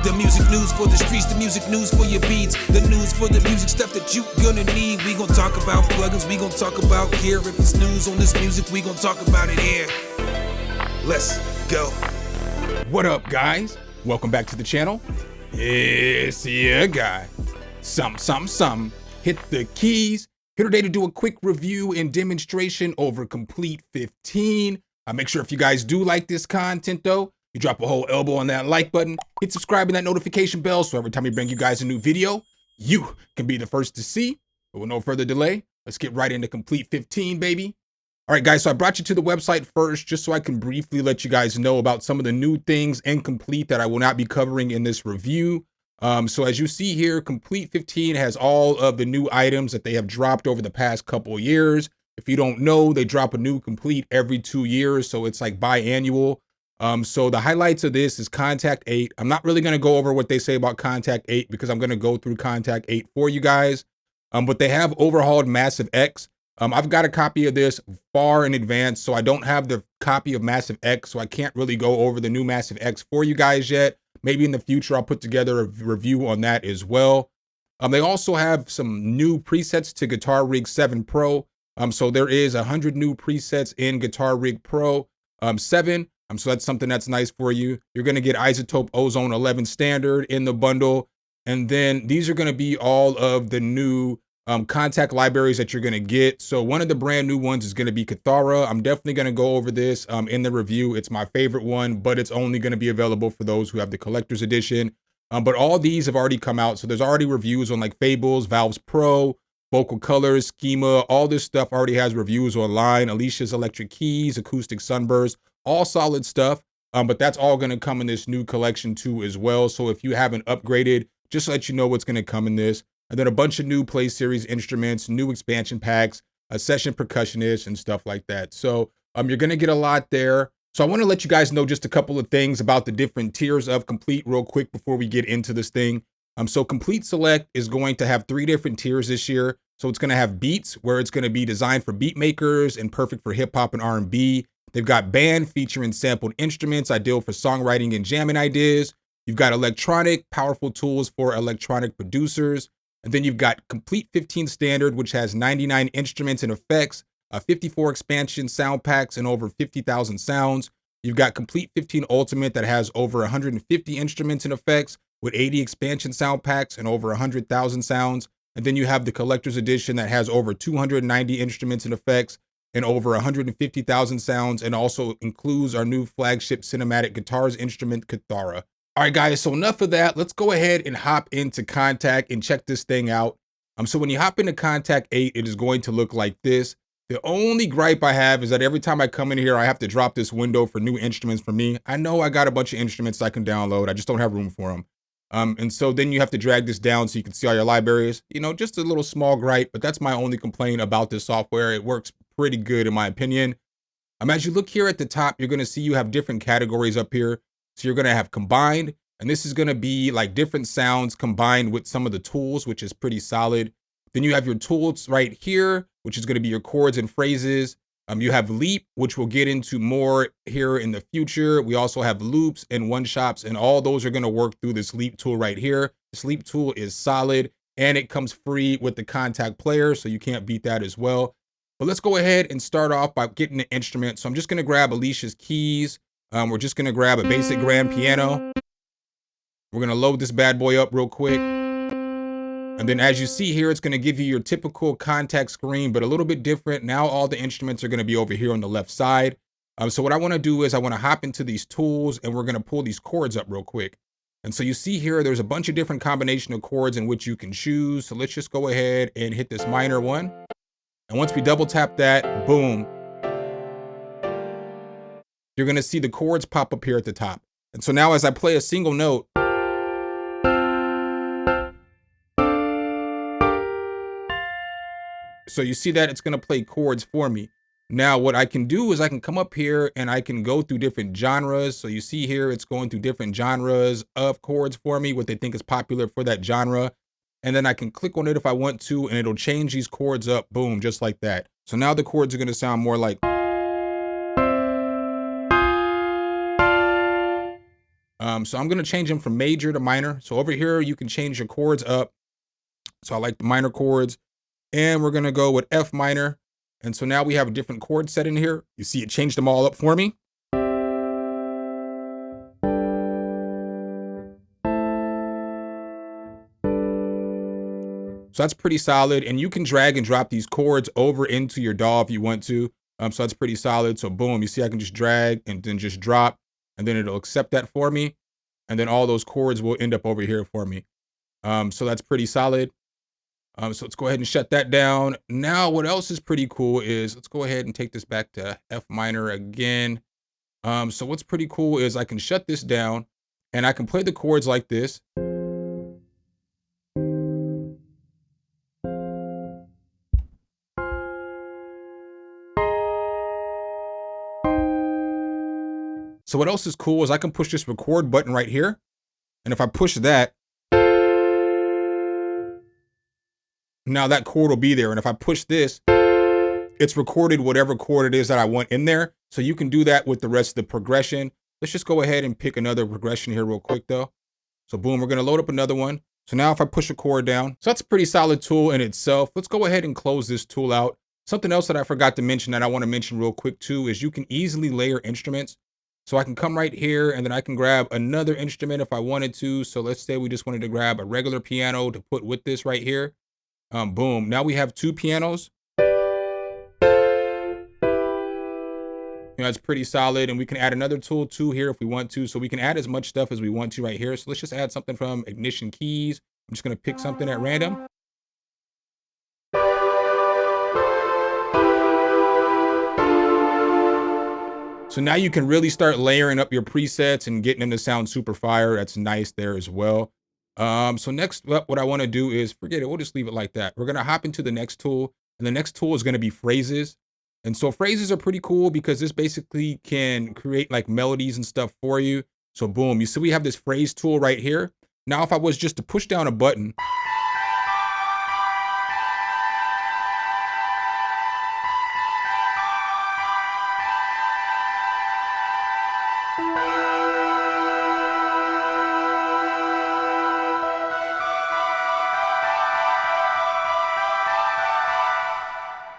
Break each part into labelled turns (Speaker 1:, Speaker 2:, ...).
Speaker 1: The music news for the streets, the music news for your beats, the news for the music stuff that you gonna need. We gon' talk about plugins, we gon' talk about gear. If it's news on this music, we gon' talk about it here. Let's go.
Speaker 2: What up, guys? Welcome back to the channel. It's your guy, Hit the keys. Here today to do a quick review and demonstration over Komplete 15. Make sure if you guys do like this content though, you drop a whole elbow on that like button, hit subscribe and that notification bell so every time we bring you guys a new video, you can be the first to see. But with no further delay, let's get right into Komplete 15, baby. All right, guys, so I brought you to the website first just so I can briefly let you guys know about some of the new things in Komplete that I will not be covering in this review. So as you see here, Komplete 15 has all of the new items that they have dropped over the past couple of years. If you don't know, they drop a new Komplete every 2 years, so it's like biannual. So the highlights of this is Kontakt 8. I'm not really going to go over what they say about Kontakt 8 because I'm going to go through Kontakt 8 for you guys. But they have overhauled Massive X. I've got a copy of this far in advance, so I don't have the copy of Massive X, so I can't really go over the new Massive X for you guys yet. Maybe in the future, I'll put together a review on that as well. They also have some new presets to Guitar Rig 7 Pro. So there is 100 new presets in Guitar Rig Pro 7. So that's something that's nice for you. You're going to get Isotope Ozone 11 Standard in the bundle. And then these are going to be all of the new Kontakt libraries that you're going to get. So one of the brand new ones is going to be Kithara. I'm definitely going to go over this in the review. It's my favorite one, but it's only going to be available for those who have the collector's edition. But all these have already come out. So there's already reviews on like Fables, Valves Pro, Vocal Colors, Schema. All this stuff already has reviews online. Alicia's Electric Keys, Acoustic Sunburst. All solid stuff, but that's all going to come in this new collection too as well. So if you haven't upgraded, just to let you know what's going to come in this. And then a bunch of new Play Series instruments, new expansion packs, a session percussionist and stuff like that. So you're going to get a lot there. So I want to let you guys know just a couple of things about the different tiers of Komplete real quick before we get into this thing. So Komplete Select is going to have 3 different tiers this year. So it's going to have Beats, where it's going to be designed for beat makers and perfect for hip hop and R&B. They've got Band featuring sampled instruments, ideal for songwriting and jamming ideas. You've got Electronic, powerful tools for electronic producers. And then you've got Komplete 15 Standard, which has 99 instruments and effects, 54 expansion sound packs, and over 50,000 sounds. You've got Komplete 15 Ultimate that has over 150 instruments and effects with 80 expansion sound packs and over 100,000 sounds. And then you have the Collector's Edition that has over 290 instruments and effects and over 150,000 sounds, and also includes our new flagship cinematic guitars instrument, Kithara. All right, guys, so enough of that. Let's go ahead and hop into Kontakt and check this thing out. So when you hop into Kontakt 8, it is going to look like this. The only gripe I have is that every time I come in here, I have to drop this window for new instruments for me. I know I got a bunch of instruments I can download. I just don't have room for them. And so then you have to drag this down so you can see all your libraries. You know, just a little small gripe, but that's my only complaint about this software. It works pretty good in my opinion. As you look here at the top, you're going to see you have different categories up here. So you're going to have combined, and this is going to be like different sounds combined with some of the tools, which is pretty solid. Then you have your tools right here, which is going to be your chords and phrases. You have Leap, which we'll get into more here in the future. We also have loops and one-shots, and all those are going to work through this Leap tool right here. This Leap tool is solid, and it comes free with the Kontakt player, so you can't beat that as well. But let's go ahead and start off by getting the instrument. So I'm just going to grab Alicia's keys. We're just going to grab a basic grand piano. We're going to load this bad boy up real quick. And then as you see here, it's going to give you your typical Kontakt screen, but a little bit different. Now all the instruments are going to be over here on the left side. So what I want to do is I want to hop into these tools, and we're going to pull these chords up real quick. And so you see here, there's a bunch of different combination of chords in which you can choose. So let's just go ahead and hit this minor one. And once we double tap that, boom, you're going to see the chords pop up here at the top. And so now as I play a single note, so you see that it's going to play chords for me. Now what I can do is I can come up here and I can go through different genres. So you see here, it's going through different genres of chords for me, what they think is popular for that genre. And then I can click on it if I want to, and it'll change these chords up, boom, just like that. So now the chords are going to sound more like So I'm gonna change them from major to minor. So over here, you can change your chords up. So I like the minor chords, and we're gonna go with F minor. And so now we have a different chord set in here. You see it changed them all up for me. So that's pretty solid. And you can drag and drop these chords over into your DAW if you want to. So that's pretty solid. So boom, you see I can just drag and then just drop, and then it'll accept that for me. And then all those chords will end up over here for me. So that's pretty solid. So let's go ahead and shut that down. Now, what else is pretty cool is, let's go ahead and take this back to F minor again. So what's pretty cool is I can shut this down and I can play the chords like this. So what else is cool is I can push this record button right here. And if I push that, now that chord will be there. And if I push this, it's recorded whatever chord it is that I want in there. So you can do that with the rest of the progression. Let's just go ahead and pick another progression here real quick though. So boom, we're gonna load up another one. So now if I push a chord down, so that's a pretty solid tool in itself. Let's go ahead and close this tool out. Something else that I forgot to mention that I wanna mention real quick too is you can easily layer instruments. So I can come right here and then I can grab another instrument if I wanted to. So let's say we just wanted to grab a regular piano to put with this right here. Boom, now we have two pianos. You know, it's pretty solid, and we can add another tool too here if we want to. So we can add as much stuff as we want to right here. So let's just add something from Ignition Keys. I'm just gonna pick something at random. So now you can really start layering up your presets and getting them to sound super fire. That's nice there as well. So next up, what I wanna do is, forget it, we'll just leave it like that. We're gonna hop into the next tool, and the next tool is gonna be phrases. And so phrases are pretty cool because this basically can create like melodies and stuff for you. So boom, you see we have this phrase tool right here. Now, if I was just to push down a button,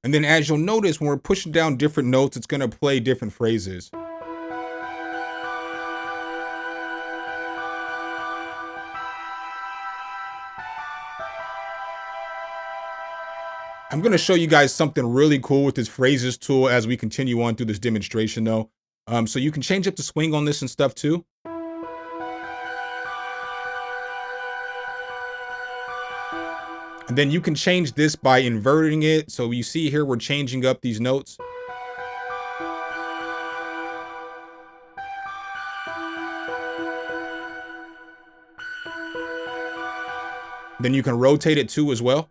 Speaker 2: and then as you'll notice, when we're pushing down different notes, it's gonna play different phrases. I'm gonna show you guys something really cool with this phrases tool as we continue on through this demonstration though. So you can change up the swing on this and stuff too. And then you can change this by inverting it. So you see here, we're changing up these notes. Then you can rotate it too as well.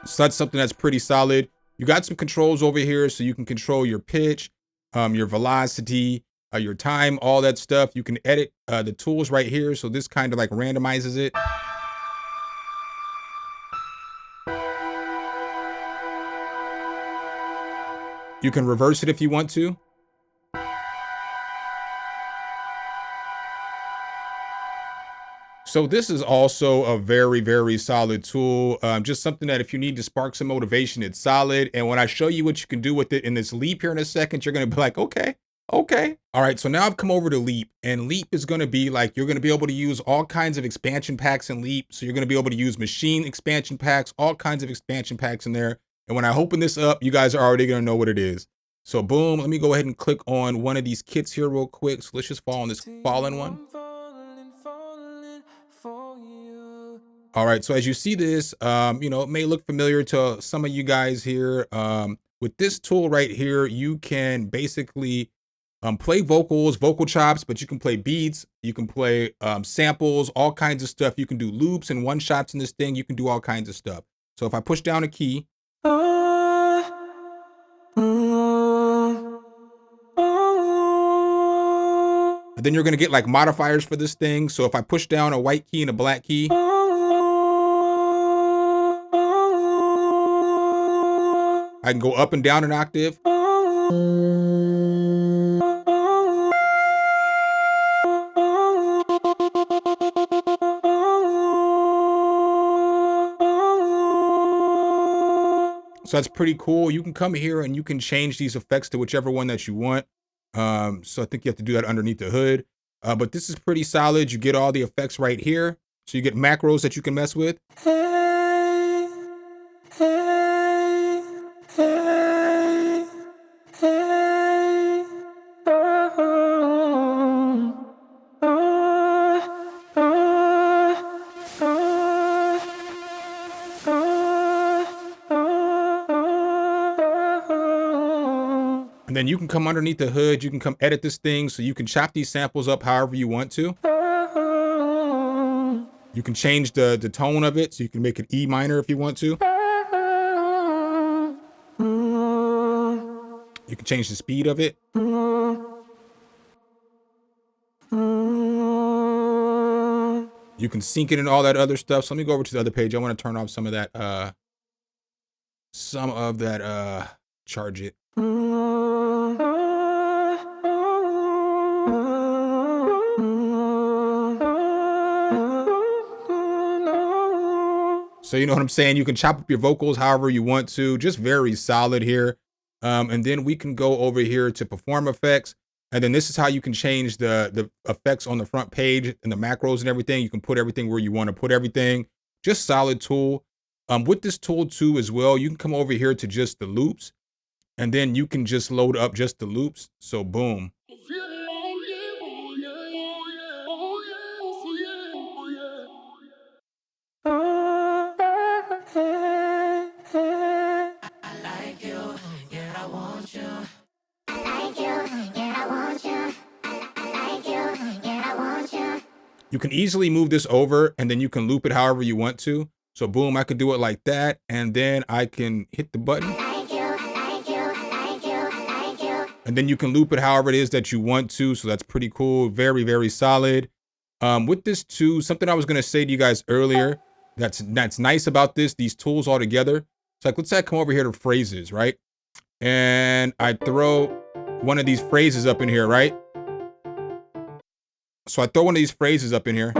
Speaker 2: So that's something that's pretty solid. You got some controls over here so you can control your pitch, your velocity, your time, all that stuff. You can edit the tools right here. So this kind of like randomizes it. You can reverse it if you want to. So this is also a very, very solid tool. Just something that if you need to spark some motivation, it's solid. And when I show you what you can do with it in this Leap here in a second, you're gonna be like, okay. Okay. All right. So now I've come over to Leap, and Leap is going to be like, you're going to be able to use all kinds of expansion packs in Leap. So you're going to be able to use machine expansion packs, all kinds of expansion packs in there. And when I open this up, you guys are already going to know what it is. So boom, let me go ahead and click on one of these kits here real quick. So let's just fall on this fallen one. All right. So as you see this, you know, it may look familiar to some of you guys here. With this tool right here, you can basically play vocals, vocal chops, but you can play beats, you can play samples, all kinds of stuff. You can do loops and one shots in this thing. You can do all kinds of stuff. So if I push down a key, and then you're gonna get like modifiers for this thing. So if I push down a white key and a black key, I can go up and down an octave. So that's pretty cool. You can come here and you can change these effects to whichever one that you want. So I think you have to do that underneath the hood. But this is pretty solid. You get all the effects right here. So you get macros that you can mess with. And then you can come underneath the hood. You can come edit this thing so you can chop these samples up however you want to. You can change the tone of it so you can make it E minor if you want to. You can change the speed of it. You can sync it and all that other stuff. So let me go over to the other page. I want to turn off some of that charge it. So you know what I'm saying? You can chop up your vocals however you want to, just very solid here. And then we can go over here to perform effects. And then this is how you can change the effects on the front page and the macros and everything. You can put everything where you want to put everything. Just solid tool. With this tool too as well, you can come over here to just the loops. And then you can just load up just the loops. So boom. You can easily move this over and then you can loop it however you want to. So boom, I could do it like that. And then I can hit the button. And then you can loop it however it is that you want to. So that's pretty cool. Very, very solid. With this too, something I was going to say to you guys earlier, that's nice about these tools all together. So like, let's say I come over here to phrases, right? And I throw one of these phrases up in here, right? So I throw one of these phrases up in here.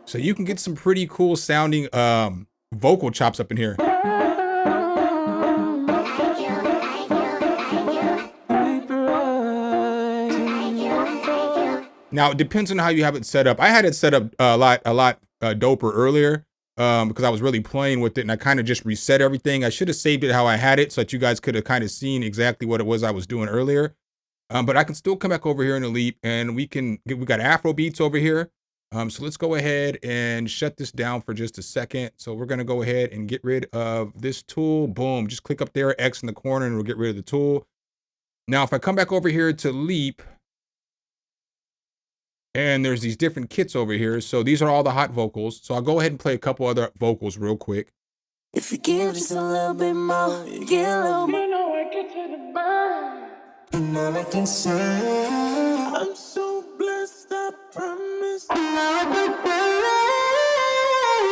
Speaker 2: So you can get some pretty cool sounding vocal chops up in here. Now it depends on how you have it set up. I had it set up a lot doper earlier because I was really playing with it and I kind of just reset everything. I should have saved it how I had it so that you guys could have kind of seen exactly what it was I was doing earlier. But I can still come back over here in the leap and we got Afro beats over here. So let's go ahead and shut this down for just a second. So we're going to go ahead and get rid of this tool. Boom. Just click up there, X in the corner, and we'll get rid of the tool. Now, if I come back over here to leap, and there's these different kits over here. So these are all the hot vocals. So I'll go ahead and play a couple other vocals real quick.
Speaker 3: If you give just a little bit more, you get a little more. You know I get to the burn. And all I can say, I'm so blessed, I promise.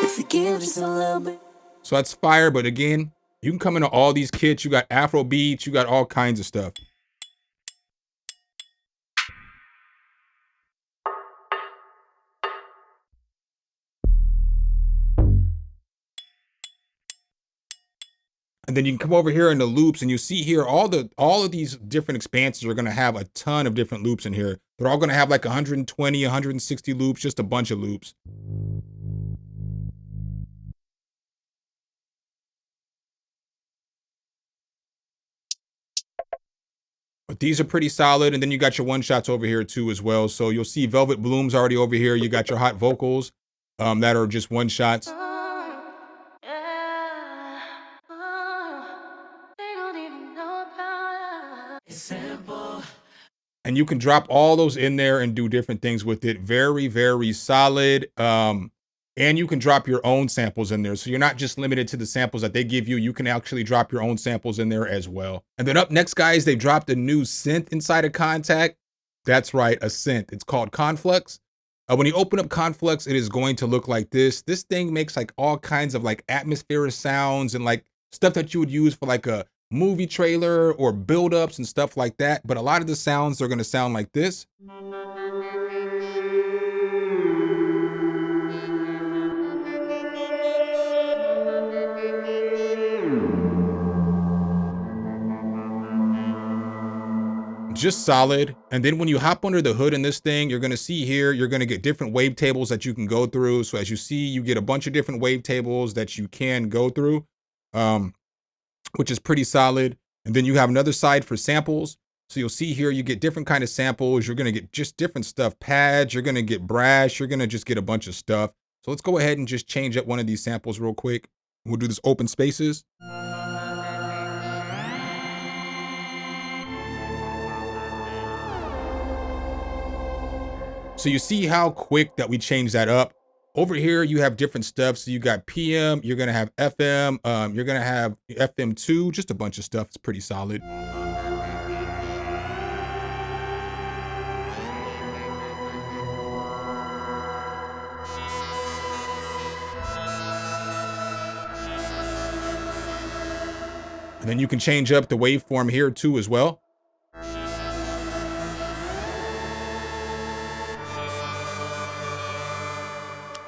Speaker 3: If you give just a little bit.
Speaker 2: So that's fire, but again, you can come into all these kits. You got Afro beats, you got all kinds of stuff. And then you can come over here in the loops and you see here all of these different expansions are going to have a ton of different loops in here. They're all going to have like 120, 160 loops, just a bunch of loops. But these are pretty solid. And then you got your one shots over here too as well. So you'll see Velvet Bloom's already over here. You got your hot vocals that are just one shots. And you can drop all those in there and do different things with it. Very, very solid. And you can drop your own samples in there. So you're not just limited to the samples that they give you. You can actually drop your own samples in there as well. And then up next, guys, they dropped a new synth inside of Kontakt. That's right, a synth. It's called Conflux. When you open up Conflux, it is going to look like this. This thing makes like all kinds of like atmospheric sounds and like stuff that you would use for like a movie trailer or build-ups and stuff like that. But a lot of the sounds are going to sound like this. Just solid. And then when you hop under the hood in this thing, you're going to see here, you're going to get different wavetables that you can go through. So as you see, you get a bunch of different wavetables that you can go through, which is pretty solid. And then you have another side for samples. So you'll see here, you get different kind of samples. You're going to get just different stuff, pads. You're going to get brass. You're going to just get a bunch of stuff. So let's go ahead and just change up one of these samples real quick. We'll do this open spaces. So you see how quick that we change that up. Over here, you have different stuff. So you got PM, you're gonna have FM, you're gonna have FM2, just a bunch of stuff. It's pretty solid. And then you can change up the waveform here too as well.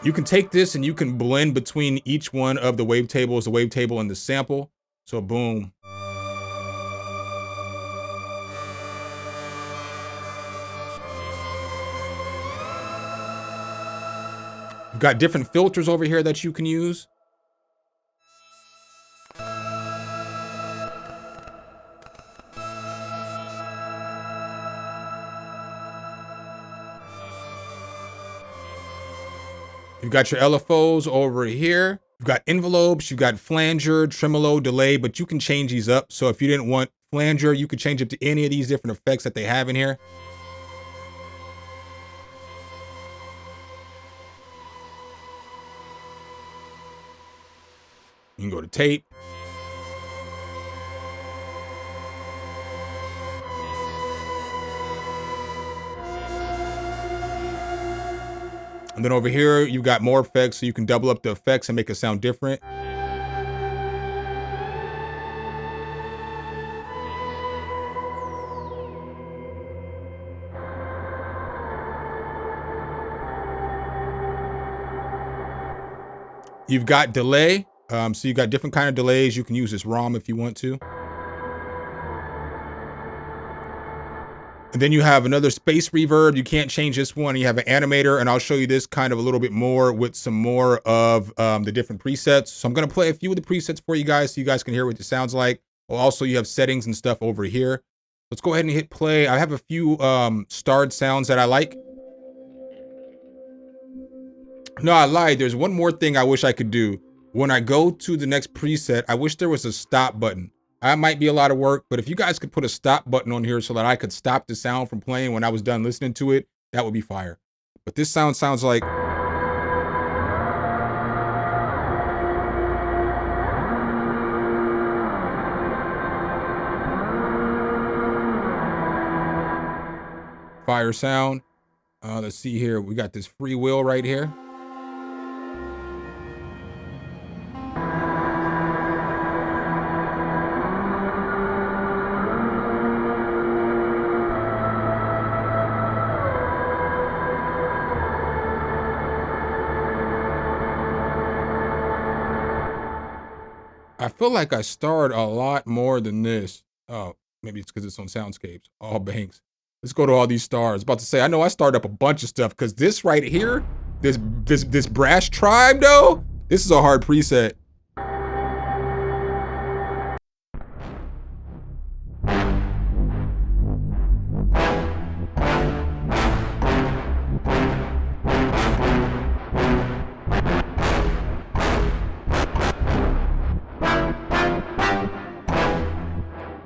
Speaker 2: You can take this and you can blend between each one of the wavetables, the wavetable and the sample. So boom. You've got different filters over here that you can use. You've got your LFOs over here. You've got envelopes, you've got flanger, tremolo, delay, but you can change these up. So if you didn't want flanger, you could change it to any of these different effects that they have in here. You can go to tape. And then over here, you've got more effects, so you can double up the effects and make it sound different. You've got delay. So you've got different kind of delays. You can use this ROM if you want to. And then you have another space reverb. You can't change this one. You have an animator, and I'll show you this kind of a little bit more with some more of the different presets. So I'm going to play a few of the presets for you guys so you guys can hear what it sounds like. Well, also, you have settings and stuff over here. Let's go ahead and hit play. I have a few starred sounds that I like. No, I lied. There's one more thing I wish I could do. When I go to the next preset, I wish there was a stop button. That might be a lot of work, but if you guys could put a stop button on here so that I could stop the sound from playing when I was done listening to it, that would be fire. But this sound sounds like... fire sound. Let's see here. We got this free will right here. I feel like I starred a lot more than this. Oh, maybe it's because it's on Soundscapes. All banks. Let's go to all these stars. About to say, I know I started up a bunch of stuff because this right here, this brass tribe though, this is a hard preset.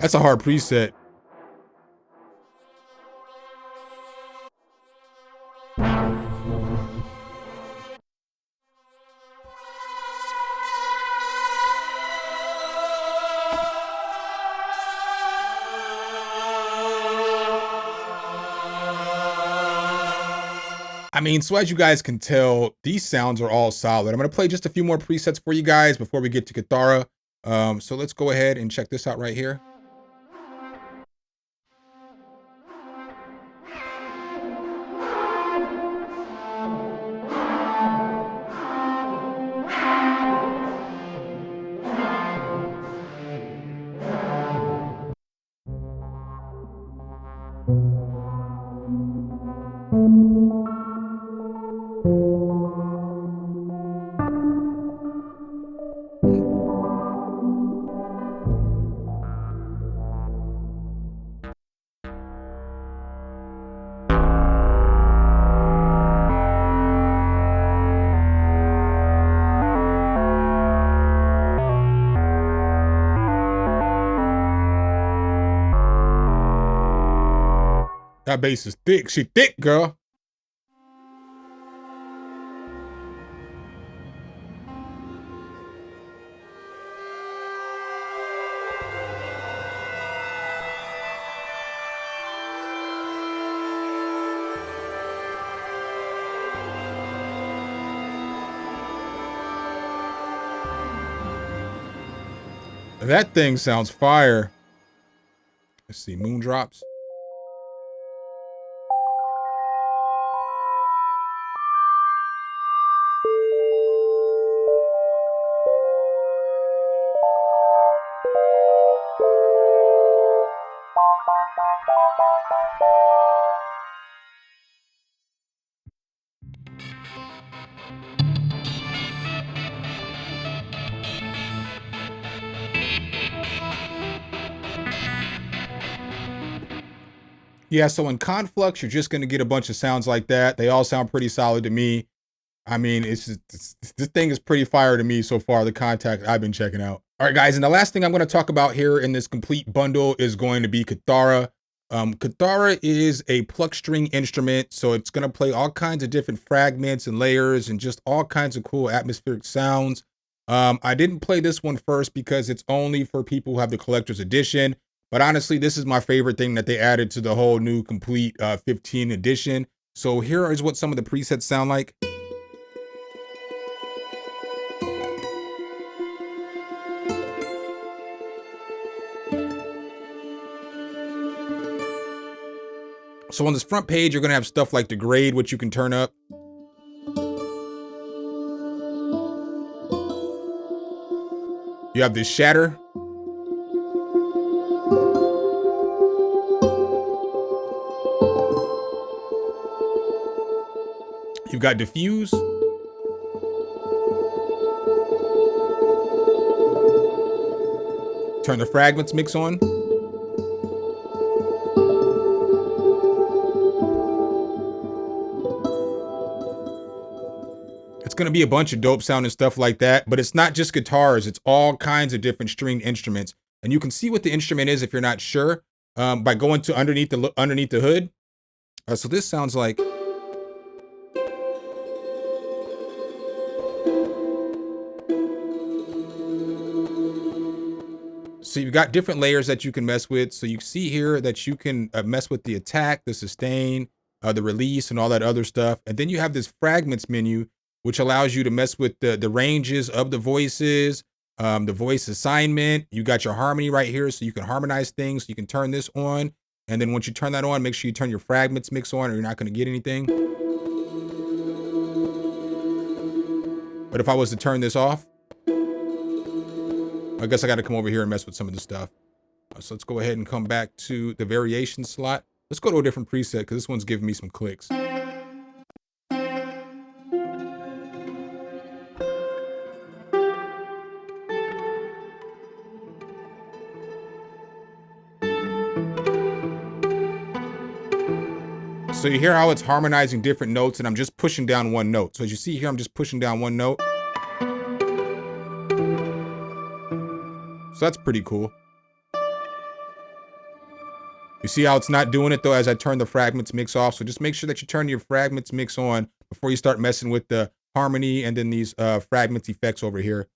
Speaker 2: That's a hard preset. I mean, so as you guys can tell, these sounds are all solid. I'm going to play just a few more presets for you guys before we get to Kithara. So let's go ahead and check this out right here. That bass is thick. She thick, girl. That thing sounds fire. Let's see, Moondrops. Yeah, so in Conflux, you're just going to get a bunch of sounds like that. They all sound pretty solid to me. I mean, this thing is pretty fire to me so far, the Kontakt I've been checking out. All right, guys, and the last thing I'm going to talk about here in this complete bundle is going to be Kithara. Kithara is a pluck string instrument, so it's going to play all kinds of different fragments and layers and just all kinds of cool atmospheric sounds. I didn't play this one first because it's only for people who have the collector's edition. But honestly, this is my favorite thing that they added to the whole new complete 15 edition. So here is what some of the presets sound like. So on this front page, you're going to have stuff like the grade, which you can turn up. You have this shatter. You've got diffuse. Turn the fragments mix on. It's going to be a bunch of dope sound and stuff like that, but it's not just guitars. It's all kinds of different stringed instruments. And you can see what the instrument is if you're not sure by going to underneath the hood. So this sounds like. So you've got different layers that you can mess with. So you see here that you can mess with the attack, the sustain, the release, and all that other stuff. And then you have this fragments menu, which allows you to mess with the ranges of the voices, the voice assignment. You got your harmony right here, so you can harmonize things. You can turn this on. And then once you turn that on, make sure you turn your fragments mix on or you're not going to get anything. But if I was to turn this off, I guess I got to come over here and mess with some of the stuff. So let's go ahead and come back to the variation slot. Let's go to a different preset because this one's giving me some clicks. So you hear how it's harmonizing different notes and I'm just pushing down one note. So as you see here, I'm just pushing down one note. So that's pretty cool. You see how it's not doing it though as I turn the fragments mix off. So just make sure that you turn your fragments mix on before you start messing with the harmony and then these fragments effects over here.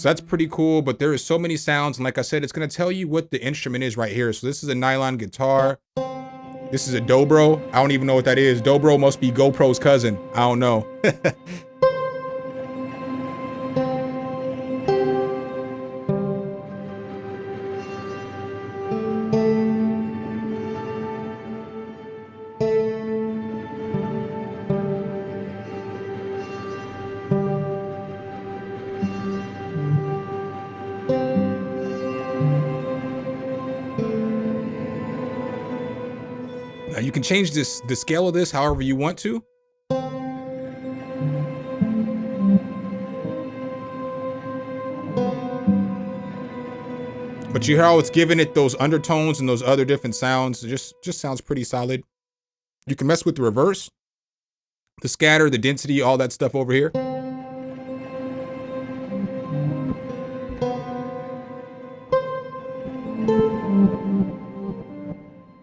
Speaker 2: So that's pretty cool, but there is so many sounds. And like I said, it's going to tell you what the instrument is right here. So this is a nylon guitar. This is a dobro. I don't even know what that is. Dobro must be GoPro's cousin. I don't know. Now you can change the scale of this however you want to. But you hear how it's giving it those undertones and those other different sounds. It just sounds pretty solid. You can mess with the reverse, the scatter, the density, all that stuff over here.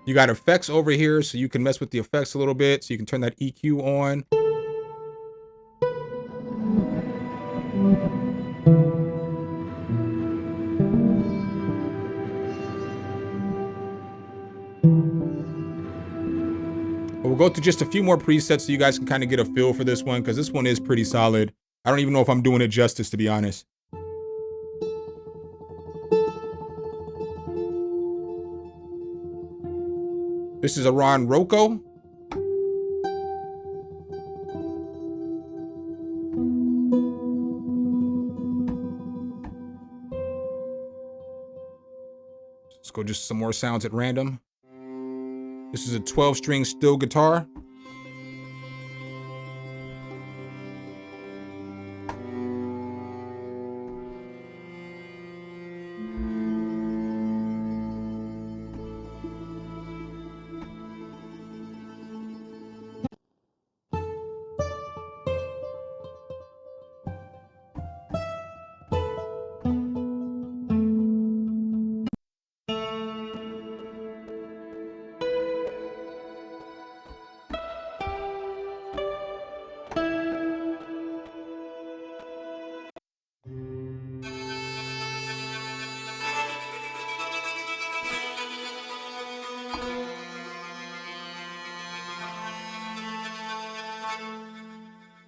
Speaker 2: You got effects over here, so you can mess with the effects a little bit. So you can turn that EQ on. But we'll go through just a few more presets so you guys can kind of get a feel for this one, because this one is pretty solid. I don't even know if I'm doing it justice, to be honest. This is a Ron Rocco. Let's go just some more sounds at random. This is a 12-string steel guitar.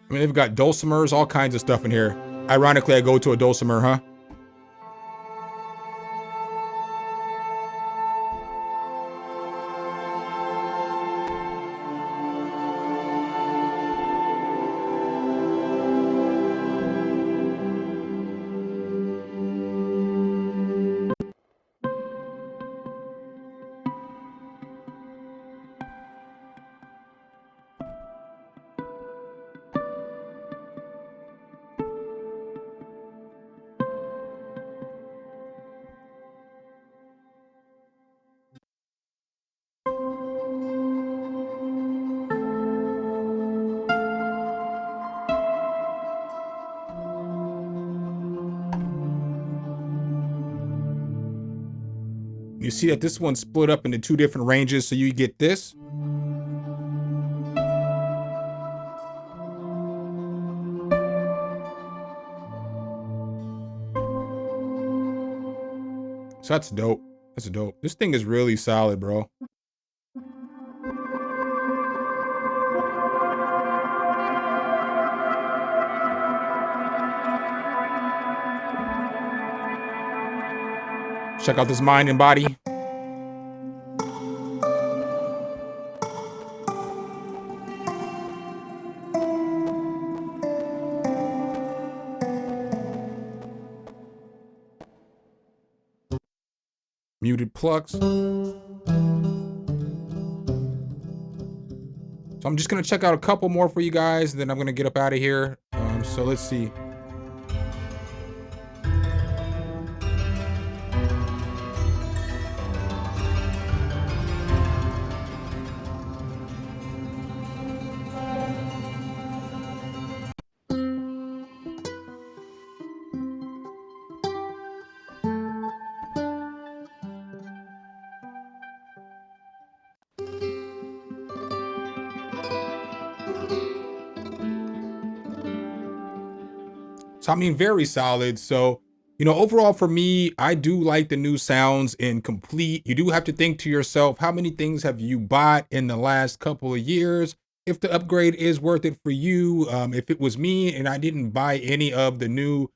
Speaker 2: I mean, they've got dulcimers, all kinds of stuff in here. Ironically, I go to a dulcimer, huh? You see that this one's split up into two different ranges, so you get this. So that's dope. That's dope. This thing is really solid, bro. Check out this mind and body. Muted plucks. So I'm just gonna check out a couple more for you guys, and then I'm gonna get up out of here. So let's see. So I mean, very solid. So You know, overall for me, I do like the new sounds in Complete. You do have to think to yourself, how many things have you bought in the last couple of years? If the upgrade is worth it for you. If it was me and I didn't buy any of the new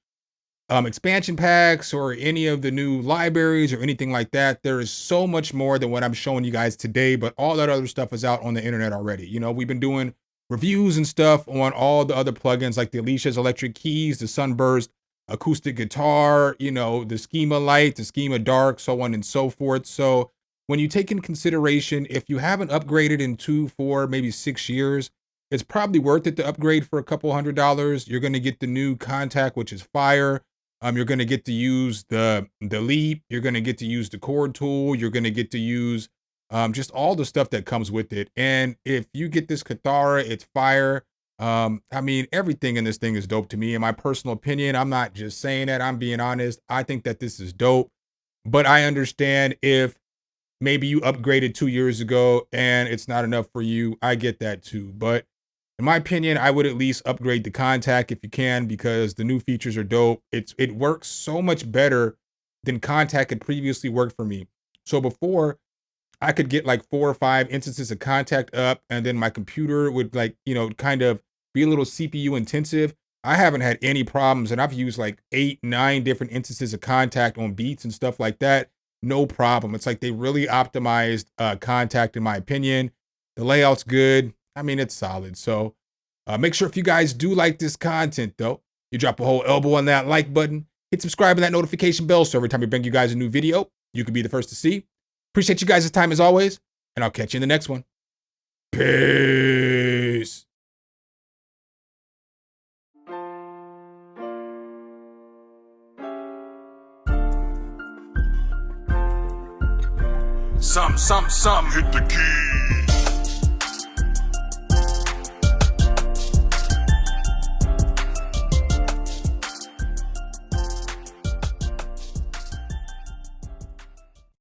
Speaker 2: expansion packs or any of the new libraries or anything like that, there is so much more than what I'm showing you guys today, but all that other stuff is out on the internet already. You know, we've been doing reviews and stuff on all the other plugins like the Alicia's Electric Keys, the Sunburst acoustic guitar, you know, the Schema Light, the Schema Dark, so on and so forth. So when you take in consideration, if you haven't upgraded in 2, 4, maybe 6 years, it's probably worth it to upgrade for a couple $100. You're going to get the new Kontakt, which is fire. You're going to get to use the Leap. You're going to get to use the chord tool. You're going to get to use just all the stuff that comes with it. And if you get this Kithara, it's fire. I mean, everything in this thing is dope to me. In my personal opinion, I'm not just saying that, I'm being honest. I think that this is dope, but I understand if maybe you upgraded 2 years ago and it's not enough for you. I get that too. But in my opinion, I would at least upgrade the Kontakt if you can, because the new features are dope. It works so much better than Kontakt had previously worked for me. So before, I could get like 4 or 5 instances of Kontakt up, and then my computer would, like, you know, kind of be a little CPU intensive. I haven't had any problems, and I've used like 8, 9 different instances of Kontakt on beats and stuff like that. No problem. It's like they really optimized Kontakt, in my opinion. The layout's good. I mean, it's solid. So make sure if you guys do like this content, though, you drop a whole elbow on that like button, hit subscribe and that notification bell so every time we bring you guys a new video, you can be the first to see. Appreciate you guys' time as always, and I'll catch you in the next one. Peace.
Speaker 1: Some, hit the key.